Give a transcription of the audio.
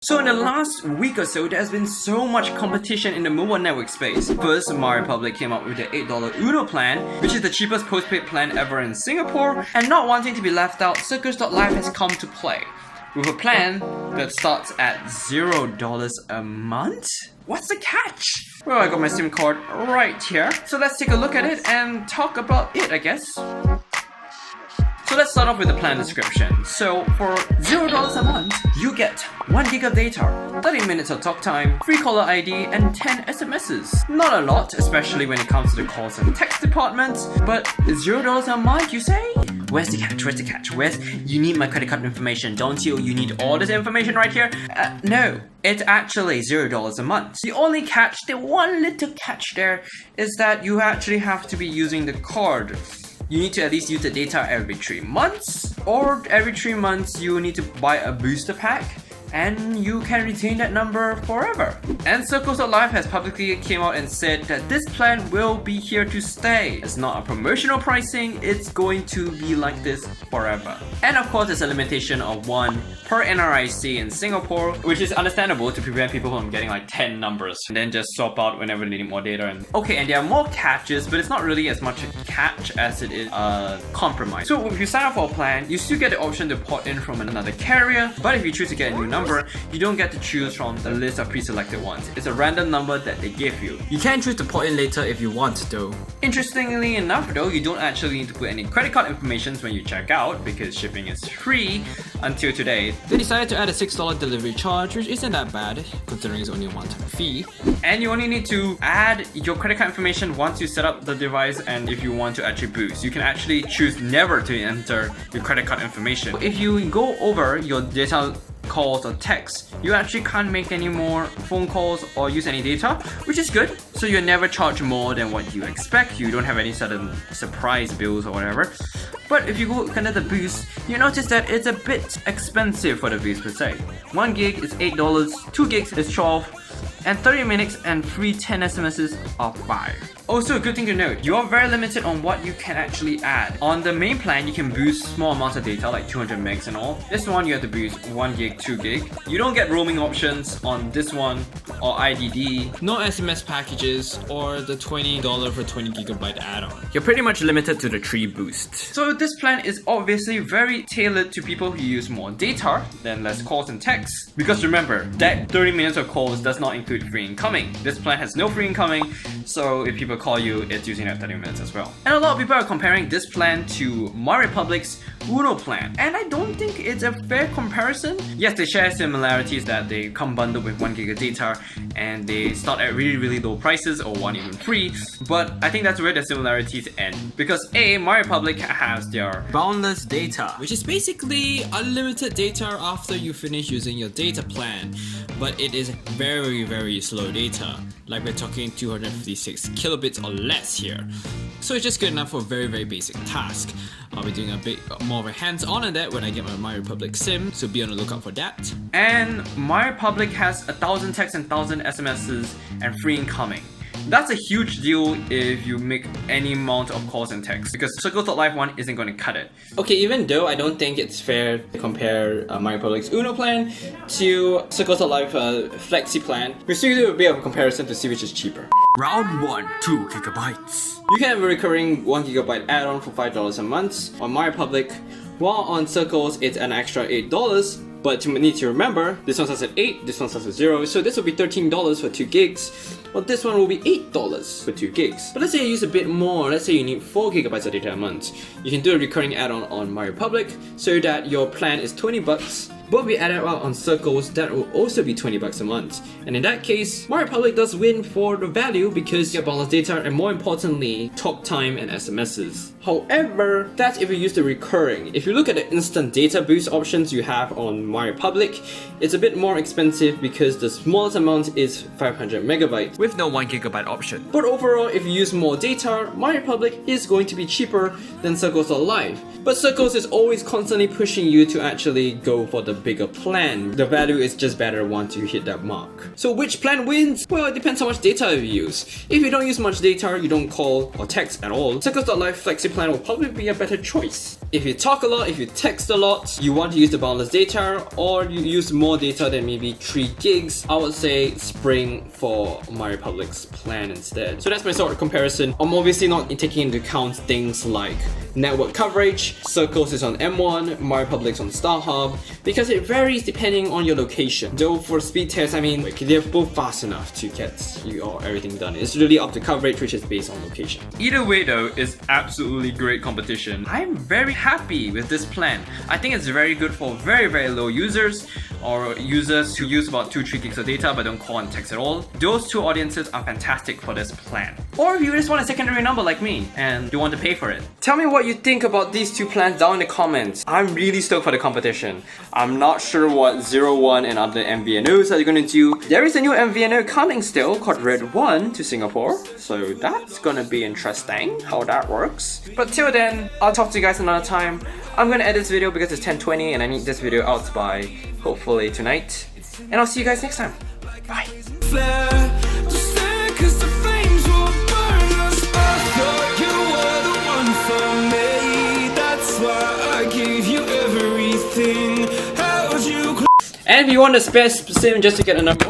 So in the last week or so, there's been so much competition in the mobile network space. First, MyRepublic came up with the $8 Uno plan, which is the cheapest postpaid plan ever in Singapore, and not wanting to be left out, Circles.Life has come to play with a plan that starts at $0 a month? What's the catch? Well, I got my SIM card right here, so let's take a look at it and talk about it, I guess. So let's start off with the plan description. So for $0 a month, you get 1 gig of data, 30 minutes of talk time, free caller ID, and 10 SMSs. Not a lot, especially when it comes to the calls and text department, but $0 a month, you say? Where's the catch? Where's the catch? You need my credit card information, don't you? You need all this information right here? No, it's actually $0 a month. The only catch, the one little catch there, is that you actually have to be using the card. You need to at least use the data every 3 months, or every 3 months you need to buy a booster pack, and you can retain that number forever. And Circles.Life has publicly came out and said that this plan will be here to stay. It's not a promotional pricing, it's going to be like this forever. And of course there's a limitation of 1 per NRIC in Singapore, which is understandable to prevent people from getting like 10 numbers and then just swap out whenever they need more data. And okay, and there are more catches, but it's not really as much a catch as it is a compromise. So if you sign up for a plan, you still get the option to port in from another carrier, but if you choose to get a new number, you don't get to choose from the list of pre-selected ones. It's a random number that they give you. You can choose to port in later if you want though. Interestingly enough though, you don't actually need to put any credit card information when you check out because shipping is free until today. They decided to add a $6 delivery charge, which isn't that bad considering it's only a one-time fee. And you only need to add your credit card information once you set up the device, and if you want to actually boost. You can actually choose never to enter your credit card information. If you go over your data calls or texts, you actually can't make any more phone calls or use any data, which is good. So you're never charged more than what you expect. You don't have any sudden surprise bills or whatever. But if you go under the boost, you notice that it's a bit expensive for the boost per se. 1 gig is $8, 2 gigs is $12, and 30 minutes and free 10 SMSs are $5. Also, a good thing to note, you are very limited on what you can actually add. On the main plan, you can boost small amounts of data like 200 megs and all. This one you have to boost 1 gig, 2 gig. You don't get roaming options on this one or IDD. No SMS packages or the $20 for 20 gigabyte add-on. You're pretty much limited to the 3 boost. So this plan is obviously very tailored to people who use more data than less calls and texts. Because remember, that 30 minutes of calls does not include free incoming. This plan has no free incoming, so if people call you, it's using that 30 minutes as well. And a lot of people are comparing this plan to MyRepublic's Uno plan, and I don't think it's a fair comparison. Yes, they share similarities that they come bundled with 1 gig of data and they start at really low prices or one even free, but I think that's where the similarities end. Because A, MyRepublic has their boundless data, which is basically unlimited data after you finish using your data plan, but it is very slow data. Like we're talking 256 kilobits or less here. So it's just good enough for a very basic task. I'll be doing a bit more of a hands-on on that when I get my MyRepublic SIM, so be on the lookout for that. And MyRepublic has 1,000 texts and 1,000 SMSs and free incoming. That's a huge deal if you make any amount of calls and texts, because Circles.Life one isn't going to cut it. Okay, even though I don't think it's fair to compare MyRepublic's Uno plan to Circles.Life Flexi plan, we still do a bit of a comparison to see which is cheaper. Round 1, 2 gigabytes. You can have a recurring 1 gigabyte add-on for $5 a month on MyRepublic, while on Circles it's an extra $8. But you need to remember, this one starts at 8, this one starts at 0, so this will be $13 for 2 gigs, while this one will be $8 for 2 gigs. But let's say you use a bit more, let's say you need 4 gigabytes of data a month. You can do a recurring add-on on MyRepublic so that your plan is $20, but we add it out on Circles, that will also be $20 a month. And in that case, MyRepublic does win for the value because you get balanced data and more importantly, talk time and SMSs. However, that's if you use the recurring. If you look at the instant data boost options you have on MyRepublic, it's a bit more expensive because the smallest amount is 500 megabytes with no 1 gigabyte option. But overall, if you use more data, MyRepublic is going to be cheaper than Circles.Life. But Circles is always constantly pushing you to actually go for the bigger plan. The value is just better once you hit that mark. So which plan wins? Well, it depends how much data you use. If you don't use much data, you don't call or text at all, Circles.Life Flexi plan will probably be a better choice. If you talk a lot, if you text a lot, you want to use the boundless data, or you use more data than maybe 3 gigs, I would say spring for MyRepublic's plan instead. So that's my sort of comparison. I'm obviously not taking into account things like network coverage. Circles is on M1, MyRepublic's on StarHub, because it varies depending on your location. Though for speed test, I mean, they're both fast enough to get everything done. It's really up to coverage, which is based on location. Either way though, it's absolutely great competition. I'm very happy with this plan. I think it's very good for very low users, or users who use about 2-3 gigs of data but don't call and text at all. Those two audiences are fantastic for this plan. Or if you just want a secondary number like me and you want to pay for it. Tell me what you think about these two plans down in the comments. I'm really stoked for the competition. I'm not sure what 01 and other MVNOs are gonna do. There is a new MVNO coming still called Red One to Singapore, so that's gonna be interesting how that works. But till then, I'll talk to you guys another time. I'm gonna edit this video because it's 10:20 and I need this video out by hopefully tonight. And I'll see you guys next time. Bye. And if you want a spare SIM just to get another